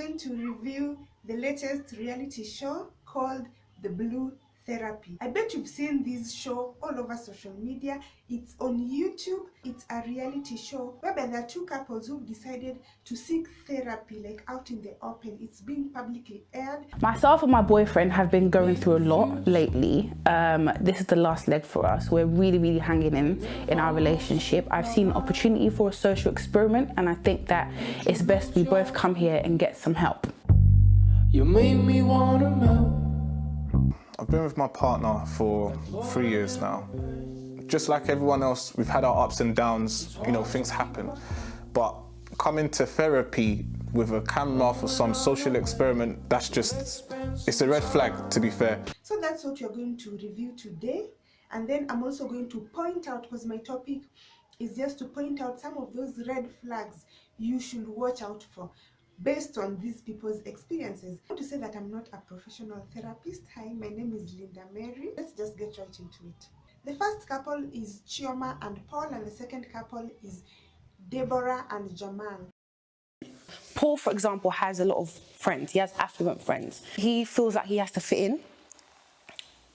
going to review the latest reality show called The Blue Therapy. I bet you've seen this show all over social media. It's on YouTube. It's a reality show whereby there are two couples who've decided to seek therapy, like out in the open. It's being publicly aired. Myself and my boyfriend have been going through a lot lately. This is the last leg for us. We're really hanging in our relationship. I've seen an opportunity for a social experiment, and I think that it's best we both come here and get some help. You make me wanna melt. I've been with my partner for 3 years now. Just like everyone else, we've had our ups and downs, you know, things happen. But coming to therapy with a camera for some social experiment, that's just, it's a red flag, to be fair. So that's what you're going to review today. And then I'm also going to point out, because my topic is just to point out some of those red flags you should watch out for based on these people's experiences. I want to say that I'm not a professional therapist. Hi, my name is Linda Mary. Let's just get right into it. The first couple is Chioma and Paul, and the second couple is Deborah and Jamal. Paul, for example, has a lot of friends. He has affluent friends. He feels like he has to fit in,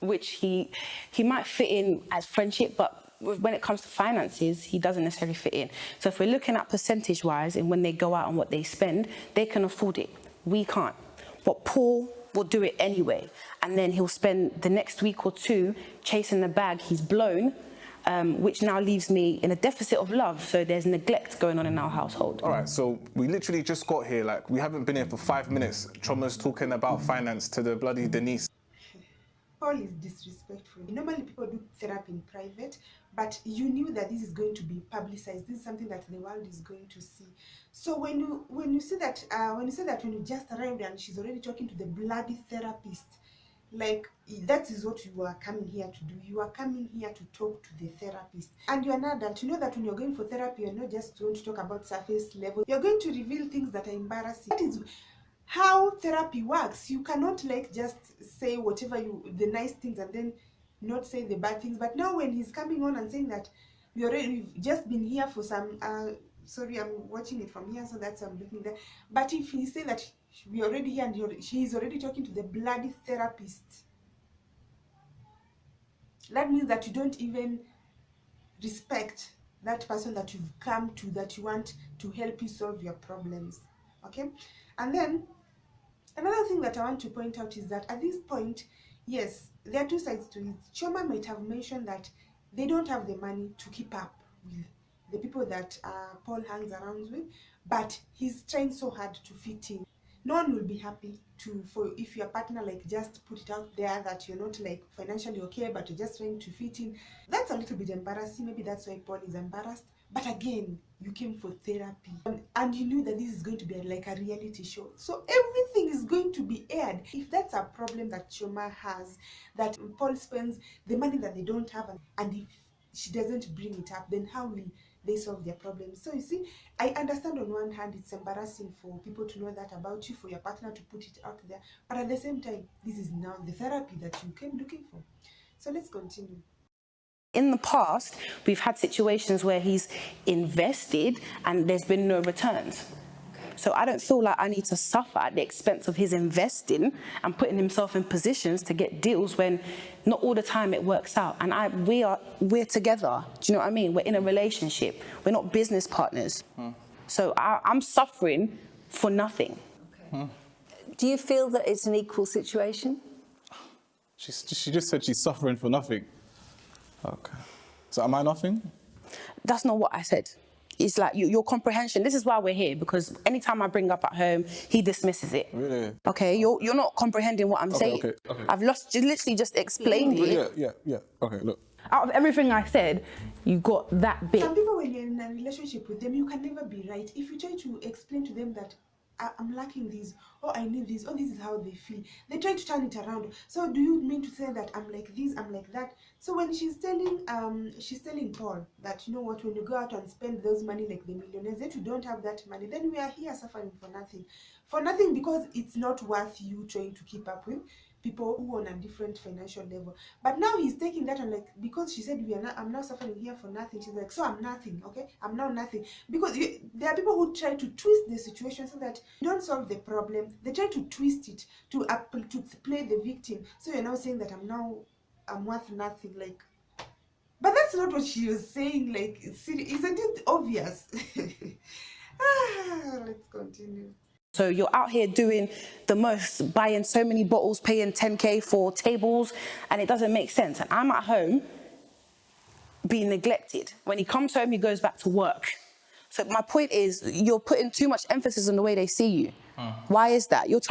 which he might fit in as friendship, but when it comes to finances, he doesn't necessarily fit in. So if we're looking at percentage-wise and when they go out and what they spend, they can afford it. We can't. But Paul will do it anyway. And then he'll spend the next week or two chasing the bag he's blown, which now leaves me in a deficit of love. So there's neglect going on in our household. All right, so we literally just got here. Like, we haven't been here for 5 minutes. Choma's talking about finance to the bloody Denise. Paul is disrespectful. Normally people do therapy in private, but you knew that this is going to be publicized. This is something that the world is going to see. So when you say that when you just arrived and she's already talking to the bloody therapist, like, that is what you are coming here to do. You are coming here to talk to the therapist. And you're an adult. You know that when you're going for therapy, you're not just going to talk about surface level. You're going to reveal things that are embarrassing. That is how therapy works. You cannot like just say whatever the nice things and then not say the bad things. But now when he's coming on and saying that we've just been here for some sorry, I'm watching it from here, so that's I'm looking there. But if he say that we're already here and she's already talking to the bloody therapist, that means that you don't even respect that person that you've come to, that you want to help you solve your problems. Okay? And then another thing that I want to point out is that at this point, yes, there are two sides to it. Chioma might have mentioned that they don't have the money to keep up with the people that Paul hangs around with, but he's trying so hard to fit in. No one will be happy if your partner like just put it out there that you're not like financially okay, but you're just trying to fit in. That's a little bit embarrassing. Maybe that's why Paul is embarrassed. But again, you came for therapy and you knew that this is going to be like a reality show. So everything is going to be aired. If that's a problem that Chioma has, that Paul spends the money that they don't have, and if she doesn't bring it up, then how will they solve their problems? So you see, I understand on one hand it's embarrassing for people to know that about you, for your partner to put it out there, but at the same time, this is now the therapy that you came looking for. So let's continue. In the past, we've had situations where he's invested and there's been no returns. So I don't feel like I need to suffer at the expense of his investing and putting himself in positions to get deals when not all the time it works out. And we're together. Do you know what I mean? We're in a relationship. We're not business partners. So I'm suffering for nothing. Okay. Do you feel that it's an equal situation? She just said she's suffering for nothing. Okay. So am I nothing? That's not what I said. It's like your comprehension. This is why we're here, because anytime I bring up at home, he dismisses it. Really? Okay, you're not comprehending what I'm saying. Okay. I've literally just explained it. Yeah. Okay, look. Out of everything I said, you got that bit. Some people, when you're in a relationship with them, you can never be right. If you try to explain to them that I'm lacking this, or I need this, or this is how they feel, they try to turn it around. So do you mean to say that I'm like this, I'm like that? So when she's telling Paul that, you know what, when you go out and spend those money like the millionaires, that you don't have that money, then we are here suffering for nothing. For nothing, because it's not worth you trying to keep up with. people who are on a different financial level. But now he's taking that and like, because she said I'm now suffering here for nothing. She's like, so I'm nothing, okay? I'm now nothing. Because there are people who try to twist the situation so that you don't solve the problem. They try to twist it to play the victim. So you're now saying that I'm worth nothing, like. But that's not what she was saying. Like, isn't it obvious? Let's continue. So you're out here doing the most, buying so many bottles, paying 10K for tables, and it doesn't make sense. And I'm at home being neglected. When he comes home, he goes back to work. So my point is, you're putting too much emphasis on the way they see you. Why is that? You're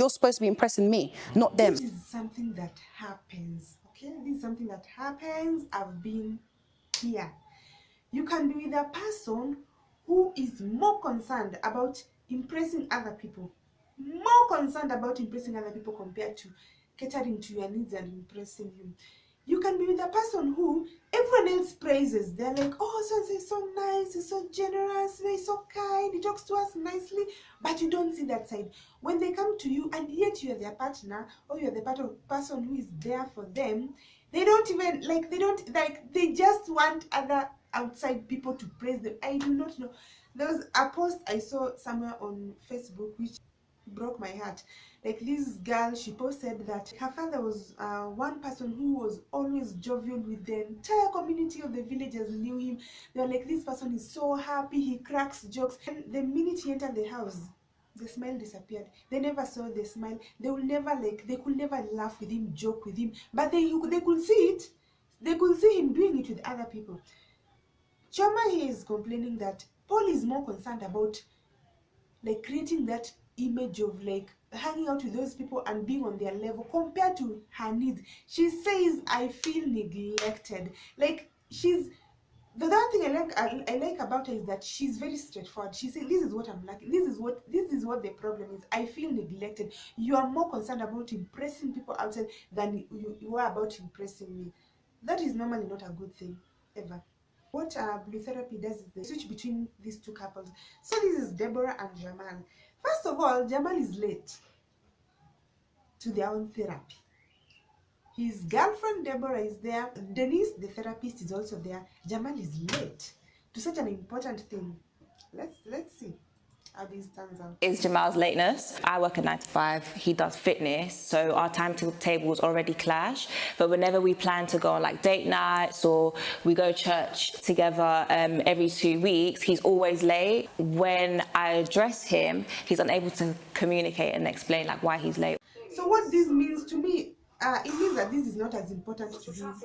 supposed to be impressing me, not them. This is something that happens, okay? This is something that happens. I've been here. You can be with a person who is more concerned about impressing other people, compared to catering to your needs and impressing you. You can be with a person who everyone else praises. They're like, oh, so is so nice, he's so generous, he's so kind, he talks to us nicely, but you don't see that side. When they come to you and yet you're their partner, or you're the person who is there for them, they don't even, like, they just want other outside people to praise them. I do not know. There was a post I saw somewhere on Facebook which broke my heart. Like, this girl, she posted that her father was one person who was always jovial with the entire community of the villagers knew him. They were like, this person is so happy, he cracks jokes. And the minute he entered the house, the smile disappeared. They never saw the smile. They could never laugh with him, joke with him, but they could see it. They could see him doing it with other people. Chioma here is complaining that Paul is more concerned about like creating that image of like hanging out with those people and being on their level compared to her needs. She says, I feel neglected. Like, the other thing I like about her is that she's very straightforward. She says, this is what I'm lacking. This is what the problem is. I feel neglected. You are more concerned about impressing people outside than you are about impressing me. That is normally not a good thing, ever. What blue therapy does is they switch between these two couples. So this is Deborah and Jamal. First of all, Jamal is late to their own therapy. His girlfriend Deborah is there. Denise, the therapist, is also there. Jamal is late to such an important thing. Let's see how this turns out. Is Jamal's lateness. I work a 9 to 5, he does fitness, so our timetables already clash. But whenever we plan to go on like date nights or we go church together every 2 weeks, he's always late. When I address him, he's unable to communicate and explain like why he's late. So what this means to me, it means that this is not as important to you.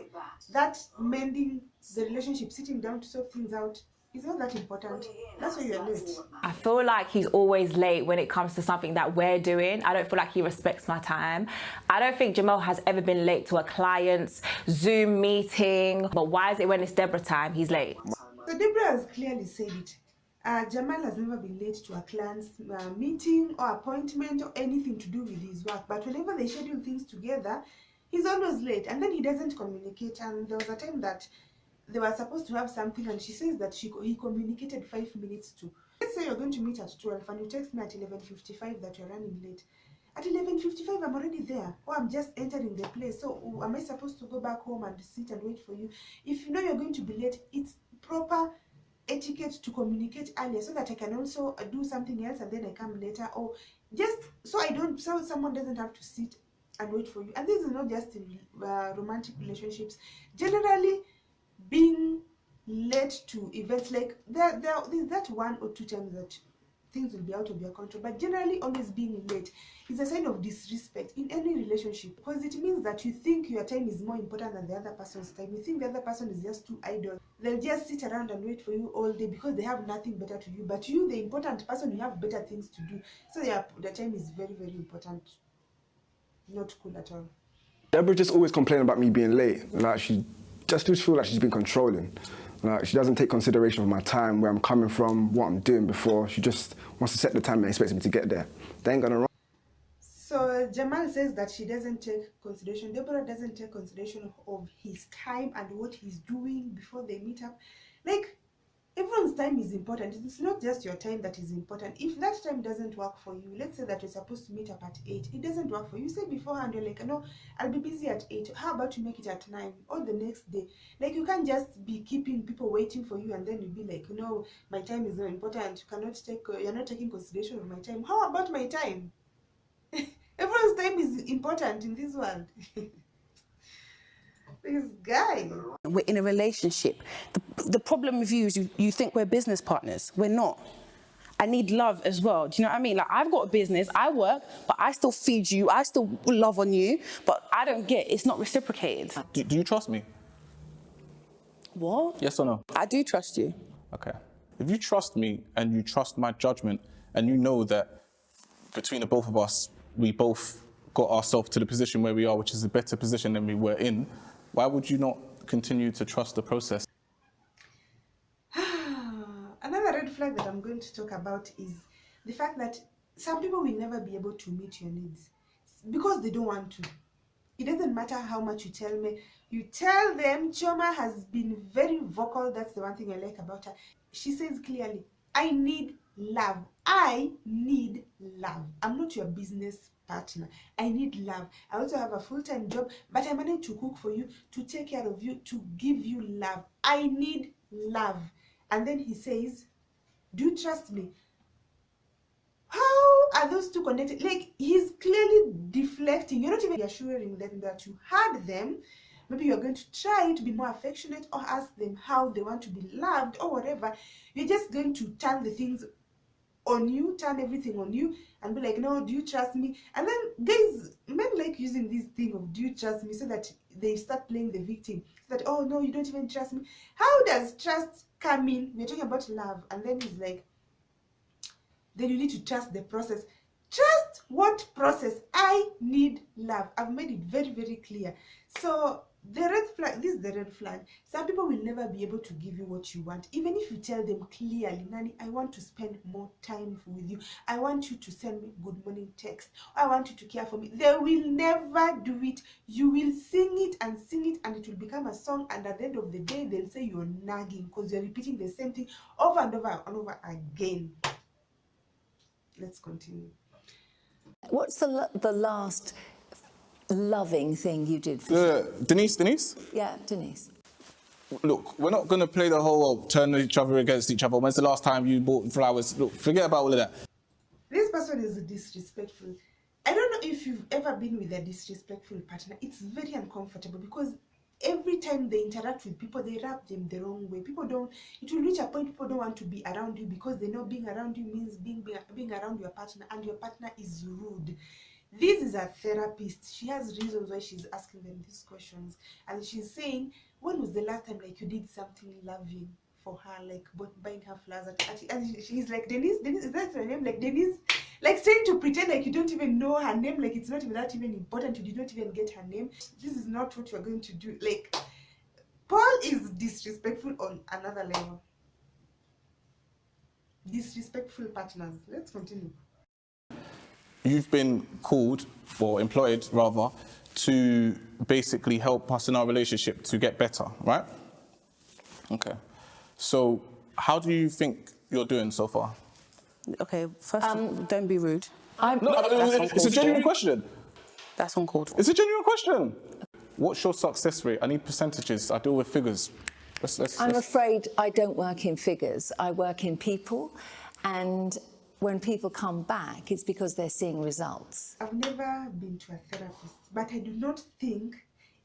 That mending the relationship, sitting down to sort things out, is not that important. That's why you're late. I feel like he's always late when it comes to something that we're doing. I don't feel like he respects my time. I don't think Jamal has ever been late to a client's Zoom meeting. But why is it when it's Deborah time, he's late? So Deborah has clearly said it. Jamal has never been late to a client's meeting or appointment or anything to do with his work. But whenever they schedule things together, he's always late. And then he doesn't communicate. And there was a time that they were supposed to have something and she says that he communicated 5 minutes to. Let's say you're going to meet at 12 and you text me at 11:55 that you're running late. At 11:55 I'm already there, or I'm just entering the place. So am I supposed to go back home and sit and wait for you? If you know you're going to be late, it's proper etiquette to communicate earlier so that I can also do something else and then I come later, or just so someone doesn't have to sit and wait for you. And this is not just in romantic relationships. Generally, being late to events, like there's that 1 or 2 times that things will be out of your control, but generally always being late is a sign of disrespect in any relationship, because it means that you think your time is more important than the other person's time. You think the other person is just too idle. They'll just sit around and wait for you all day because they have nothing better to do. But you, the important person, you have better things to do. So the time is very, very important. Not cool at all. Deborah just always complaining about me being late. Like, she just feel like she's been controlling. Like, she doesn't take consideration of my time, where I'm coming from, what I'm doing before. She just wants to set the time and expects me to get there. They ain't gonna run. So Jamal says that she doesn't take consideration. Deborah doesn't take consideration of his time and what he's doing before they meet up. Like, everyone's time is important. It's not just your time that is important. If that time doesn't work for you, let's say that you're supposed to meet up at 8, it doesn't work for you. You say beforehand, you're like, no, I'll be busy at 8. How about you make it at 9 or the next day? Like, you can't just be keeping people waiting for you and then you'll be like, no, my time is not important. You cannot take, you're not taking consideration of my time. How about my time? Everyone's time is important in this world. This guy. We're in a relationship. The problem with you is you think we're business partners. We're not. I need love as well. Do you know what I mean? Like, I've got a business, I work, but I still feed you, I still love on you, but I don't get, it's not reciprocated. Do you trust me? What? Yes or no? I do trust you. Okay. If you trust me and you trust my judgment and you know that between the both of us, we both got ourselves to the position where we are, which is a better position than we were in, why would you not continue to trust the process? Another red flag that I'm going to talk about is the fact that some people will never be able to meet your needs because they don't want to. It doesn't matter how much you tell me. You tell them. Chioma has been very vocal. That's the one thing I like about her. She says clearly, I need love. I need love. I'm not your business partner. I need love. I also have a full-time job, but I manage to cook for you, to take care of you, to give you love. I need love. And then he says, do you trust me? How are those two connected? Like, he's clearly deflecting. You're not even assuring them that you had them. Maybe you're going to try to be more affectionate or ask them how they want to be loved or whatever. You're just going to turn the things on you, turn everything on you and be like, no, do you trust me? And then guys, men like using this thing of do you trust me so that they start playing the victim. So that, oh no, you don't even trust me. How does trust come in? We're talking about love. And then he's like, then you need to trust the process. Trust what process? I need love. I've made it very, very clear. So the red flag, this is the red flag. Some people will never be able to give you what you want. Even if you tell them clearly, Nani, I want to spend more time with you. I want you to send me good morning text. I want you to care for me. They will never do it. You will sing it and it will become a song. And at the end of the day, they'll say you're nagging because you're repeating the same thing over and over and over again. Let's continue. What's the last loving thing you did for Denise? Yeah, Denise. Look, we're not going to play the whole turn each other against each other. When's the last time you bought flowers? Look, forget about all of that. This person is disrespectful. I don't know if you've ever been with a disrespectful partner. It's very uncomfortable because every time they interact with people, they rub them the wrong way. People don't, it will reach a point people don't want to be around you because they know being around you means being around your partner, and your partner is rude. This is a therapist. She has reasons why she's asking them these questions. And she's saying, when was the last time like you did something loving for her, like buying her flowers and she's like, Denise, is that her name? Like, Denise, like trying to pretend like you don't even know her name, like it's not even that even important, you did not even get her name. This is not what you're going to do. Like, Paul is disrespectful on another level. Disrespectful partners. Let's continue. You've been called, or employed rather, to basically help us in our relationship to get better, right? Okay. So how do you think you're doing so far? Okay, first, don't be rude. It's a genuine question. That's uncalled for. It's a genuine question. What's your success rate? I need percentages. I deal with figures. I'm afraid I don't work in figures. I work in people, and when people come back, it's because they're seeing results. I've never been to a therapist, but I do not think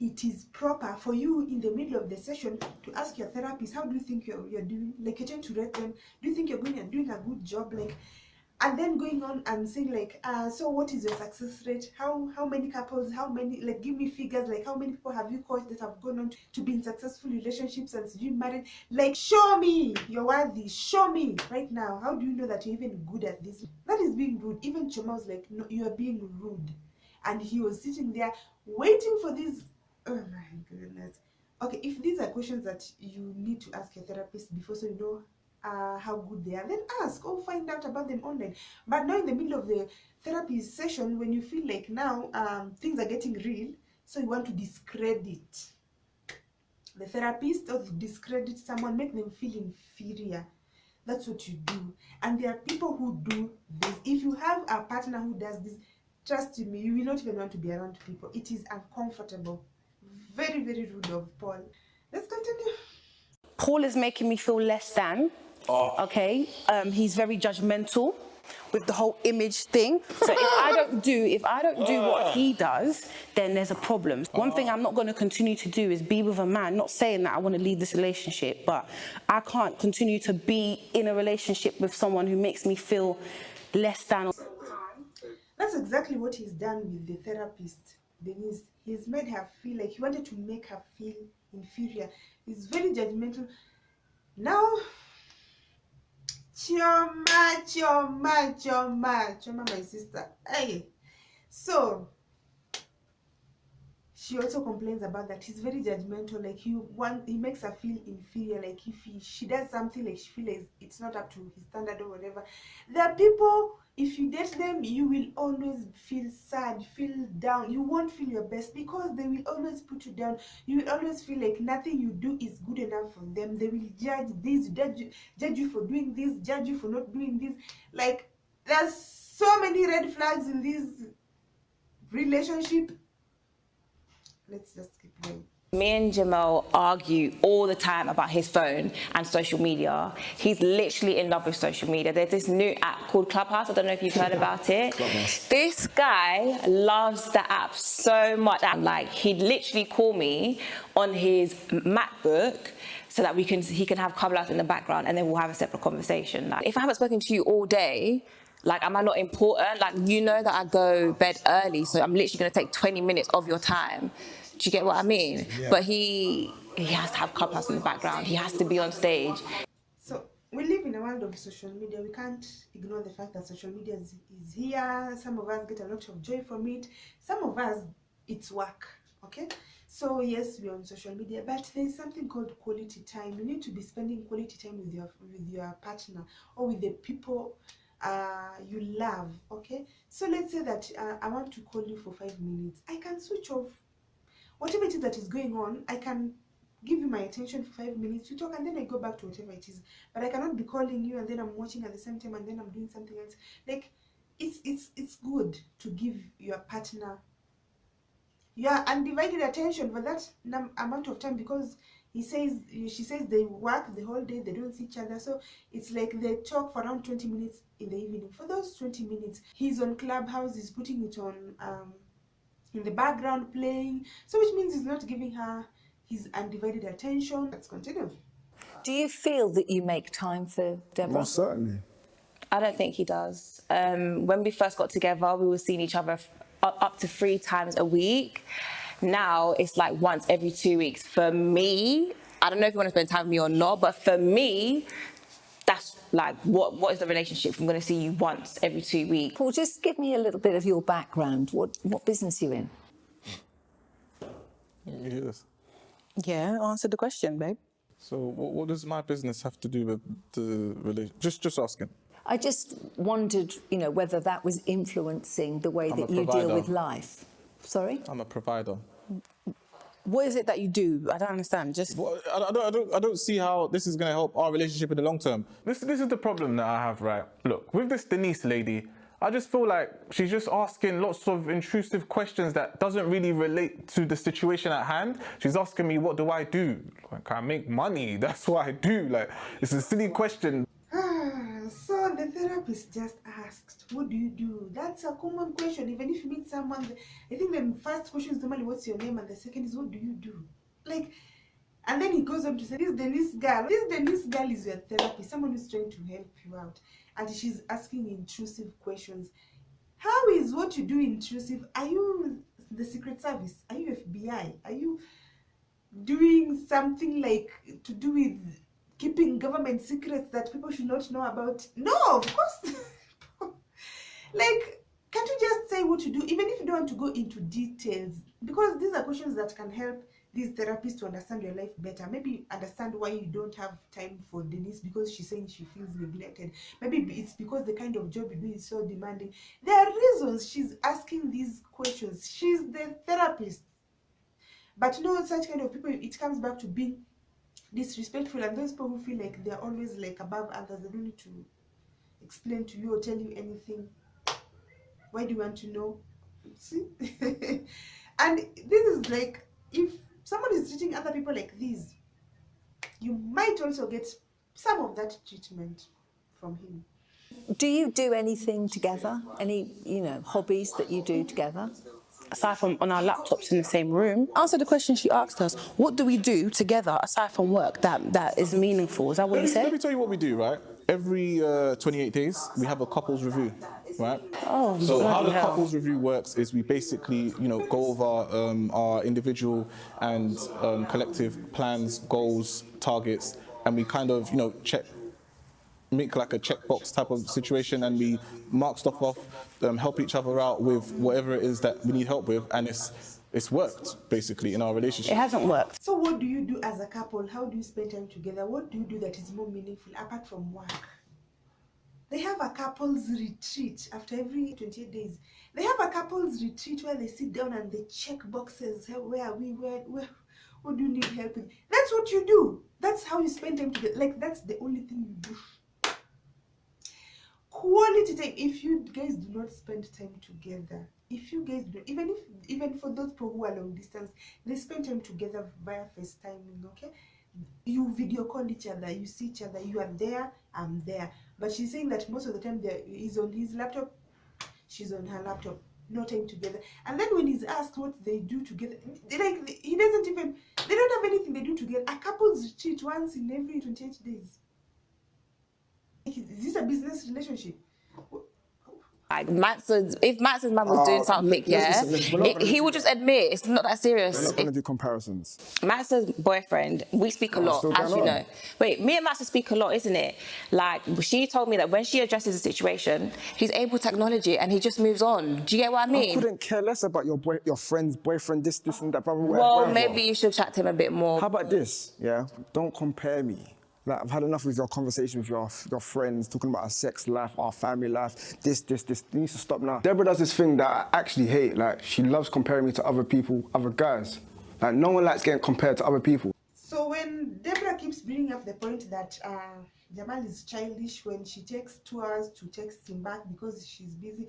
it is proper for you in the middle of the session to ask your therapist, how do you think you're doing? Like, you're trying to rate them. Do you think you're doing a good job? Like, and then going on and saying like, so what is your success rate? How many couples, how many, like, give me figures, like how many people have you coached that have gone on to be in successful relationships and you married? Like, show me you're worthy. Show me right now. How do you know that you're even good at this? That is being rude. Even Chioma was like, no, you are being rude. And he was sitting there waiting for this. Oh my goodness. Okay, if these are questions that you need to ask your therapist before, so you know how good they are, then ask or find out about them online. But now in the middle of the therapy session, when you feel like now things are getting real, so you want to discredit, the therapist, or discredit someone, make them feel inferior. That's what you do. And there are people who do this. If you have a partner who does this, trust me, you will not even want to be around people. It is uncomfortable. Very, very rude of Paul. Let's continue. Paul is making me feel less than. Okay, he's very judgmental with the whole image thing. So if I don't do what he does, then there's a problem. One thing I'm not going to continue to do is be with a man. Not saying that I want to leave this relationship, but I can't continue to be in a relationship with someone who makes me feel less than. That's exactly what he's done with the therapist, Denise. He's made her feel like he wanted to make her feel inferior. He's very judgmental. Now, Chioma, my sister. Hey. So, she also complains about that. He's very judgmental. Like he makes her feel inferior. Like if she does something, like she feels like it's not up to his standard or whatever. There are people, if you date them, you will always feel sad, feel down. You won't feel your best because they will always put you down. You will always feel like nothing you do is good enough for them. They will judge this, judge you for doing this, judge you for not doing this. Like there's so many red flags in this relationship. Let's just keep going. Me and Jamel argue all the time about his phone and social media. He's literally in love with social media. There's this new app called Clubhouse. I don't know if you've heard about it. This guy loves the app so much. And like, he'd literally call me on his MacBook so that he can have Clubhouse in the background, and then we'll have a separate conversation. Like, if I haven't spoken to you all day, like, am I not important? Like, you know that I go bed early, so I'm literally going to take 20 minutes of your time. Do you get what I mean? Yeah. But he has to have Clubhouse in the background. He has to be on stage. So we live in a world of social media. We can't ignore the fact that social media is here. Some of us get a lot of joy from it. Some of us, it's work, okay? So yes, we're on social media, but there's something called quality time. You need to be spending quality time with your partner or with the people you love, okay? So let's say that I want to call you for 5 minutes. I can switch off whatever it is that is going on. I can give you my attention for 5 minutes, you talk, and then I go back to whatever it is. But I cannot be calling you and then I'm watching at the same time and then I'm doing something else. Like, it's good to give your partner your undivided attention for that amount of time, because she says they work the whole day, they don't see each other. So it's like they talk for around 20 minutes in the evening. For those 20 minutes, he's on Clubhouse, he's putting it on in the background playing, so which means he's not giving her his undivided attention. Let's continue. Do you feel that you make time for Deborah? Most certainly. I don't think he does. When we first got together, we were seeing each other up to 3 times a week. Now it's like once every 2 weeks. For me, I don't know if you want to spend time with me or not, but for me, that's like, what is the relationship? I'm going to see you once every 2 weeks. Paul, just give me a little bit of your background. What business are you in? Yes. Yeah, answer the question, babe. So what does my business have to do with the relationship? Just asking. I just wondered, whether that was influencing the way that you deal with life. Sorry? I'm a provider. What is it that you do? I don't understand. Well, I don't see how this is going to help our relationship in the long term. This is the problem that I have, right? Look, with this Denise lady, I just feel like she's just asking lots of intrusive questions that doesn't really relate to the situation at hand. She's asking me, what do I do? Like, I make money. That's what I do. Like, it's a silly question. So the therapist just asked, what do you do? That's a common question. Even if you meet someone, I think the first question is normally, what's your name? And the second is, what do you do? Like, and then he goes on to say, this Denise girl is your therapist, someone who's trying to help you out. And she's asking intrusive questions. How is what you do intrusive? Are you the Secret Service? Are you FBI? Are you doing something like to do with keeping government secrets that people should not know about? No, of course. Like, can't you just say what you do, even if you don't want to go into details? Because these are questions that can help these therapists to understand your life better. Maybe understand why you don't have time for Denise because she's saying she feels neglected. Maybe it's because the kind of job you do is so demanding. There are reasons she's asking these questions. She's the therapist. But such kind of people, it comes back to being disrespectful, and those people who feel like they're always like above others, they don't need to explain to you or tell you anything. Why do you want to know? See? And this is like, if someone is treating other people like this, you might also get some of that treatment from him. Do you do anything together? Any, hobbies that you do together? Aside from on our laptops in the same room, answer the question she asked us. What do we do together aside from work that is meaningful? Is that what you said? Let me tell you what we do, right? Every 28 days, we have a couples review, right? Oh, so how the hell. couples review works is we basically, go over our individual and collective plans, goals, targets, and we kind of, make like a checkbox type of situation, and we mark stuff off, help each other out with whatever it is that we need help with, and it's worked basically in our relationship. It hasn't worked. So what do you do as a couple? How do you spend time together? What do you do that is more meaningful apart from work? They have a couples retreat after every 28 days. They have a couples retreat where they sit down and they check boxes. Where are we? What do you need help with? That's what you do. That's how you spend time together. Like, that's the only thing you do. Quality time. If you guys do not spend time together, if you guys do, even for those people who are long distance, they spend time together via FaceTiming, okay? You video call each other, you see each other, you are there, I'm there. But she's saying that most of the time he's on his laptop, she's on her laptop, no time together. And then when he's asked what they do together, they don't have anything they do together. A couple's retreat once in every 28 days. Is this a business relationship? Like if Max's man was doing something, he would just admit it's not that serious. We're not going to do comparisons. Max's boyfriend, we speak a lot, as you know. Wait, me and Max speak a lot, isn't it? Like, she told me that when she addresses a situation, he's able to acknowledge it and he just moves on. Do you get what I mean? I couldn't care less about your friend's boyfriend, this and that. Well, maybe you should chat to him a bit more. How about this? Yeah, don't compare me. Like, I've had enough with your conversation with your friends, talking about our sex life, our family life, this. It needs to stop now. Deborah does this thing that I actually hate. Like, she loves comparing me to other people, other guys. Like, no one likes getting compared to other people. So when Deborah keeps bringing up the point that Jamal is childish when she takes 2 hours to text him back because she's busy,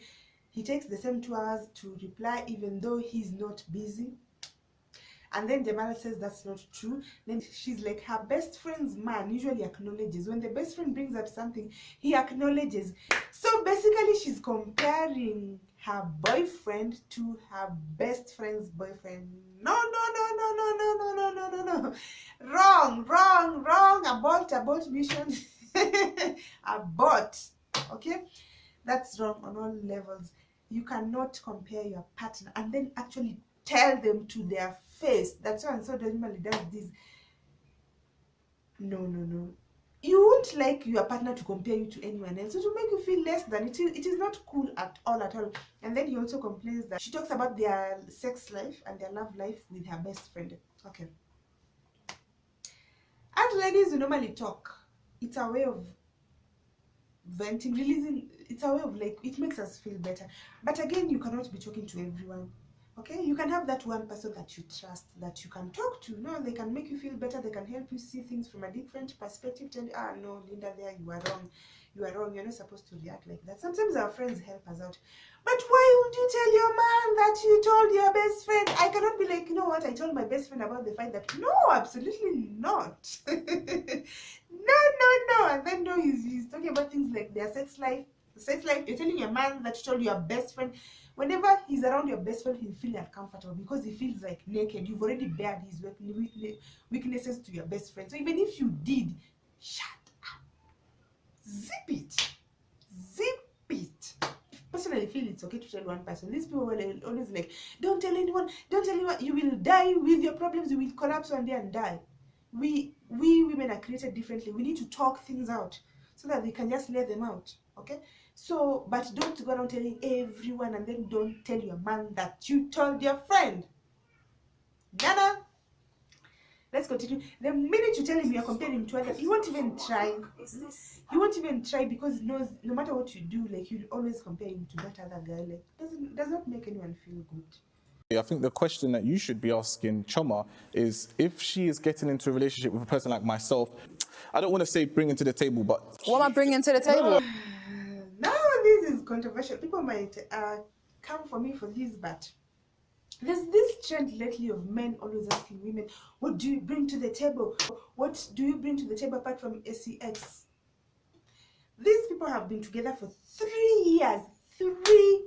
he takes the same 2 hours to reply even though he's not busy. And then Jamal says that's not true. Then she's like, her best friend's man usually acknowledges. When the best friend brings up something, he acknowledges. So basically, she's comparing her boyfriend to her best friend's boyfriend. No. Wrong. Abort mission. Abort. Okay? That's wrong on all levels. You cannot compare your partner and then actually tell them to their face. That's why so normally does this. No. You won't like your partner to compare you to anyone else. So to make you feel less than, it is not cool at all. And then he also complains that she talks about their sex life and their love life with her best friend. Okay. As ladies, we normally talk. It's a way of venting, releasing. It's a way of like, it makes us feel better. But again, you cannot be talking to everyone. Okay, you can have that one person that you trust, that you can talk to. No, they can make you feel better. They can help you see things from a different perspective. Tell you, no, Linda, there you are wrong. You are wrong. You're not supposed to react like that. Sometimes our friends help us out. But why would you tell your man that you told your best friend? I cannot be like, you know what? I told my best friend about the fight that. No, absolutely not. No. And then no, he's talking about things like their sex life. You're telling your man that you told your best friend. Whenever he's around your best friend, he'll feel uncomfortable because he feels like naked. You've already bared his weaknesses to your best friend. So even if you did, shut up. Zip it. Personally, I feel it's okay to tell one person. These people were always like, don't tell anyone. You will die with your problems. You will collapse one day and die. We women are created differently. We need to talk things out so that we can just let them out. Okay? So, but don't go around telling everyone and then don't tell your man that you told your friend. Nana, let's continue. The minute you tell him you're comparing him to others, he won't even try. He won't even try because he knows no matter what you do, like you'll always compare him to that other guy. Like, does not make anyone feel good. I think the question that you should be asking Chioma is if she is getting into a relationship with a person like myself, I don't want to say bringing to the table, but... What am I bringing to the table? Now this is controversial. People might come for me for this, but there's this trend lately of men always asking women, what do you bring to the table? What do you bring to the table apart from sex? These people have been together for 3 years. 3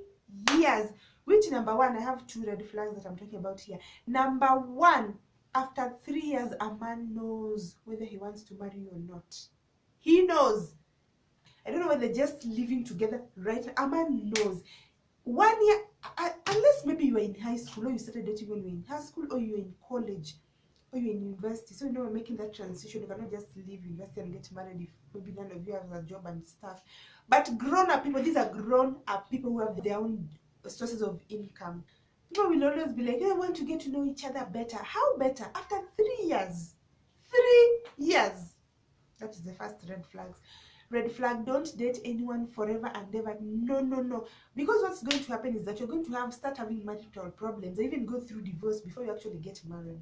years. Which, number one, I have 2 red flags that I'm talking about here. Number one, after 3 years, a man knows whether he wants to marry you or not. He knows. I don't know whether they're just living together right now. A man knows. 1 year, unless maybe you were in high school, or you started dating when you were in high school, or you were in college, or you're in university. So, we're making that transition. You cannot just leave university and get married if maybe none of you have a job and stuff. But grown-up people, these are grown-up people who have their own sources of income. People will always be like, I want to get to know each other better. How better? After 3 years. 3 years. That is the first red flags. Red flag, don't date anyone forever and ever. No, no, no. Because what's going to happen is that you're going to start having marital problems, or even go through divorce before you actually get married.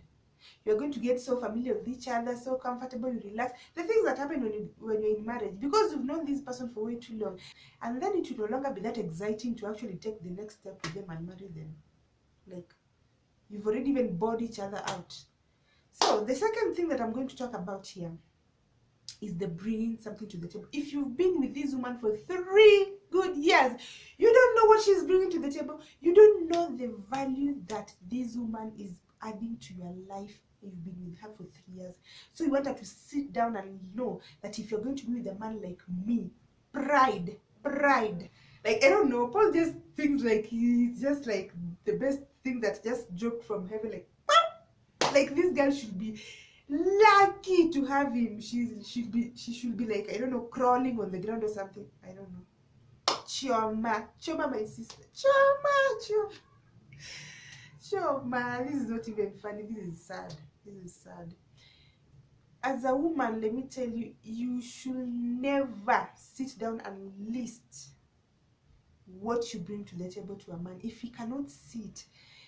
You're going to get so familiar with each other, so comfortable, you relax. The things that happen when you're in marriage, because you've known this person for way too long, and then it will no longer be that exciting to actually take the next step with them and marry them. Like, you've already even bored each other out. So, the second thing that I'm going to talk about here is the bringing something to the table. If you've been with this woman for 3 good years, you don't know what she's bringing to the table. You don't know the value that this woman is adding to your life. You've been with her for 3 years. So you want her to sit down and know that if you're going to be with a man like me, pride. Like, I don't know, Paul just thinks like he's just like the best thing that just dropped from heaven. Like, pop! Like, this girl should be lucky to have him. She should be like, I don't know, crawling on the ground or something. I don't know. Chioma, my sister. Chioma. This is not even funny. This is sad. As a woman, let me tell you, you should never sit down and list what you bring to the table to a man if he cannot see it.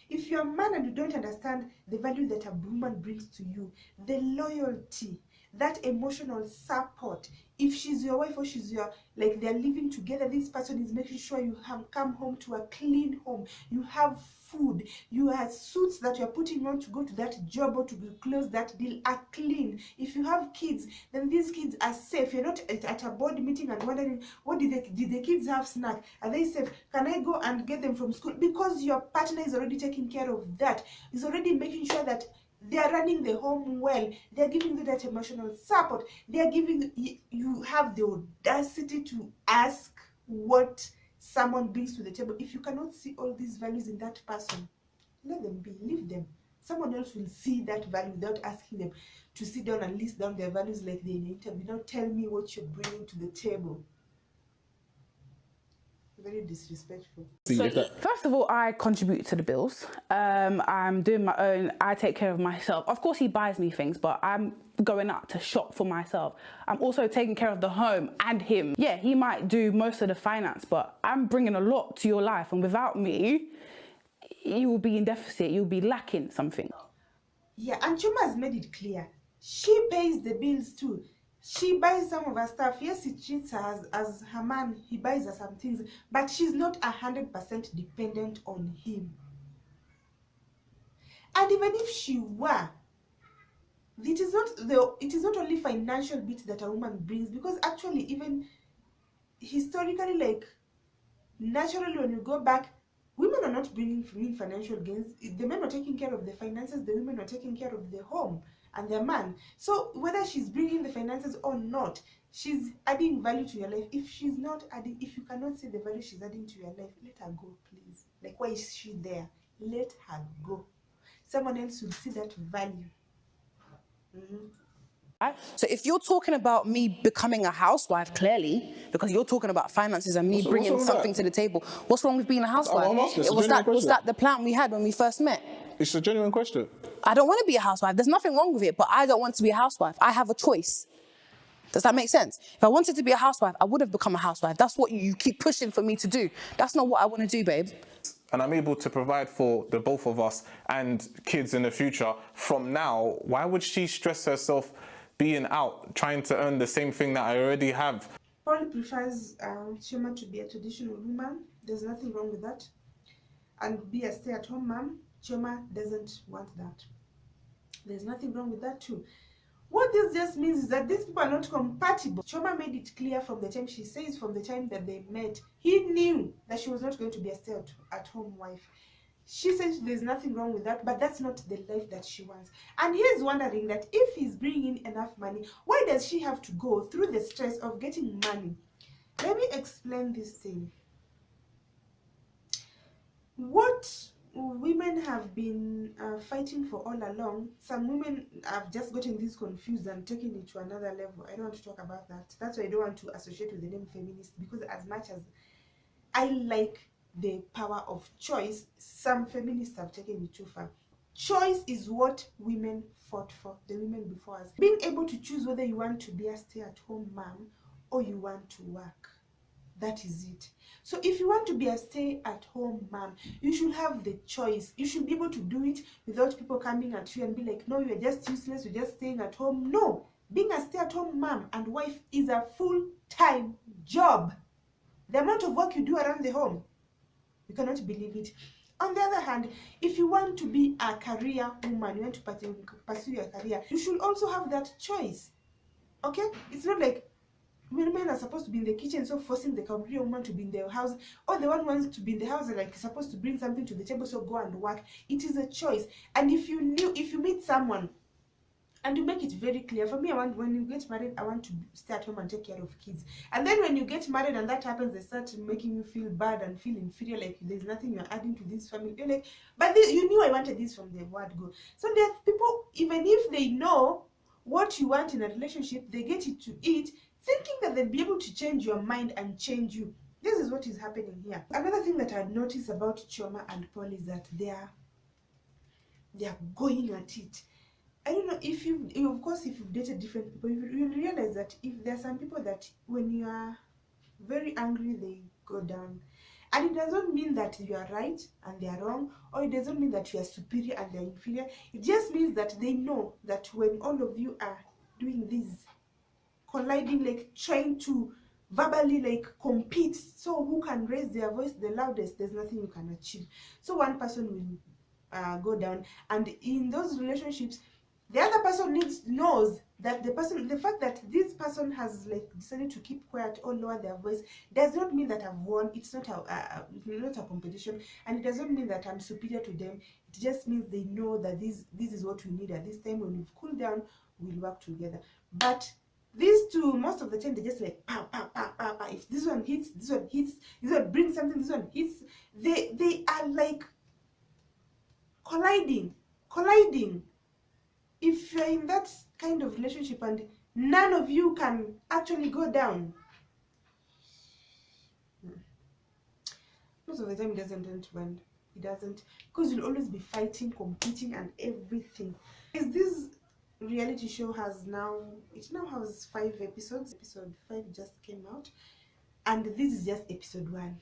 If you're a man and you don't understand the value that a woman brings to you, the loyalty, that emotional support, if she's your wife or she's your, like, they're living together, this person is making sure you come home to a clean home, you have food, you have suits that you're putting on to go to that job or to close that deal are clean. If you have kids, then these kids are safe. You're not at a board meeting and wondering, what did the kids have snack? Are they safe? Can I go and get them from school? Because your partner is already taking care of that. He's already making sure that they are running the home well. They are giving you that emotional support. They are giving you have the audacity to ask what someone brings to the table. If you cannot see all these values in that person, let them be, leave them. Someone else will see that value without asking them to sit down and list down their values like they in an interview. Now tell me what you're bringing to the table. Very disrespectful. So, first of all, I contribute to the bills. I'm doing my own, I take care of myself. Of course, he buys me things, but I'm going out to shop for myself. I'm also taking care of the home and him. Yeah, he might do most of the finance, but I'm bringing a lot to your life. And without me, you will be in deficit. You'll be lacking something. Yeah, and Chioma has made it clear. She pays the bills too. She buys some of her stuff. Yes, he treats her as her man. He buys her some things, but she's not 100% dependent on him. And even if she were, it is not only financial bits that a woman brings, because actually, even historically, like naturally, when you go back, women are not bringing financial gains. The men are taking care of the finances. The women are taking care of the home and their man. So whether she's bringing the finances or not, she's adding value to your life. If she's not adding, if you cannot see the value she's adding to your life, let her go, please. Like, why is she there? Let her go. Someone else will see that value. So if you're talking about me becoming a housewife, clearly, because you're talking about finances and me bringing something to the table, what's wrong with being a housewife? Was that the plan we had when we first met? It's a genuine question. I don't want to be a housewife. There's nothing wrong with it, but I don't want to be a housewife. I have a choice. Does that make sense? If I wanted to be a housewife, I would have become a housewife. That's what you keep pushing for me to do. That's not what I want to do, babe. and I'm able to provide for the both of us and kids in the future from now, why would she stress herself being out, trying to earn the same thing that I already have? Paul prefers Chioma to be a traditional woman. There's nothing wrong with that. And be a stay-at-home mom. Chioma doesn't want that. There's nothing wrong with that too. What this just means is that these people are not compatible. Chioma made it clear from the time, she says from the time that they met, he knew that she was not going to be a stay-at-home wife. She says there's nothing wrong with that, but that's not the life that she wants. And he's wondering that if he's bringing in enough money, why does she have to go through the stress of getting money? Let me explain this thing. What women have been fighting for all along, some women have just gotten this confused and taken it to another level. I don't want to talk about that. That's why I don't want to associate with the name feminist, because as much as I like the power of choice, some feminists have taken it too far. Choice is what women fought for, the women before us. Being able to choose whether you want to be a stay-at-home mom or you want to work. That is it. So if you want to be a stay-at-home mom, you should have the choice. You should be able to do it without people coming at you and be like, no, you're just useless, you're just staying at home. No, being a stay-at-home mom and wife is a full-time job. The amount of work you do around the home, you cannot believe it. On the other hand, if you want to be a career woman, you want to pursue your career, you should also have that choice. Okay? It's not like women are supposed to be in the kitchen, so forcing the career woman to be in the house, or the one who wants to be in the house and like supposed to bring something to the table, so go and work. It is a choice. And if you meet someone and you make it very clear, for me, I want, when you get married, I want to stay at home and take care of kids. And then when you get married and that happens, they start making you feel bad and feel inferior, like there's nothing you're adding to this family. You're like, but you knew I wanted this from the word go. So there's people, even if they know what you want in a relationship, they get it to it, thinking that they'll be able to change your mind and change you. This is what is happening here. Another thing that I've noticed about Chioma and Paul is that they are going at it. I don't know if of course, if you've dated different people, you'll realize that if there are some people that when you are very angry, they go down. And it doesn't mean that you are right and they are wrong, or it doesn't mean that you are superior and they are inferior. It just means that they know that when all of you are doing this, colliding, like trying to verbally like compete, so who can raise their voice the loudest, there's nothing you can achieve. So one person will go down, and in those relationships, the other person knows that the fact that this person has like decided to keep quiet or lower their voice does not mean that I've won. It's not a competition, and it doesn't mean that I'm superior to them. It just means they know that this is what we need at this time. When we've cooled down, we'll work together. But these two, most of the time, they just like pow, pow, pow, pow, pow. If this one hits, this one hits, this one brings something, this one hits. They are like colliding. If you're in that kind of relationship and none of you can actually go down, most of the time it doesn't end to end. It doesn't, because you'll always be fighting, competing, and everything. This reality show now has 5 episodes. Episode 5 just came out, and this is just episode 1.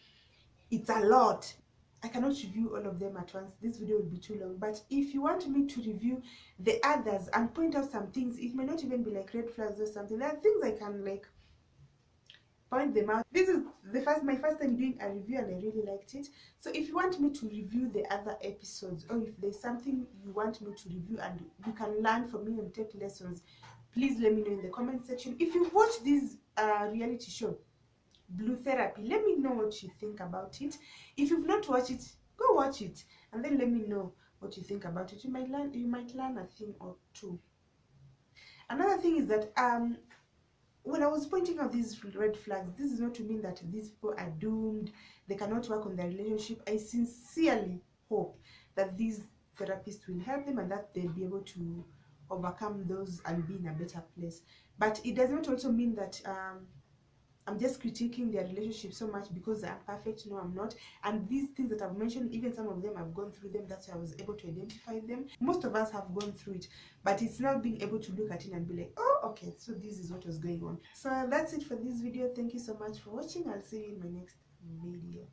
It's a lot. I cannot review all of them at once. This video will be too long. But if you want me to review the others and point out some things, it may not even be like red flags or something. There are things I can like point them out. This is my first time doing a review, and I really liked it. So if you want me to review the other episodes, or if there's something you want me to review and you can learn from me and take lessons, please let me know in the comment section. If you've watched this reality show, Blue Therapy, let me know what you think about it. If you've not watched it, go watch it and then let me know what you think about it. You might learn a thing or two. Another thing is that when I was pointing out these red flags, this is not to mean that these people are doomed, they cannot work on their relationship. I sincerely hope that these therapists will help them and that they'll be able to overcome those and be in a better place. But it does not also mean that I'm just critiquing their relationship so much because I'm perfect. No, I'm not. And these things that I've mentioned, even some of them, I've gone through them. That's why I was able to identify them. Most of us have gone through it, but it's not being able to look at it and be like, oh, okay, so this is what was going on. So that's it for this video. Thank you so much for watching. I'll see you in my next video.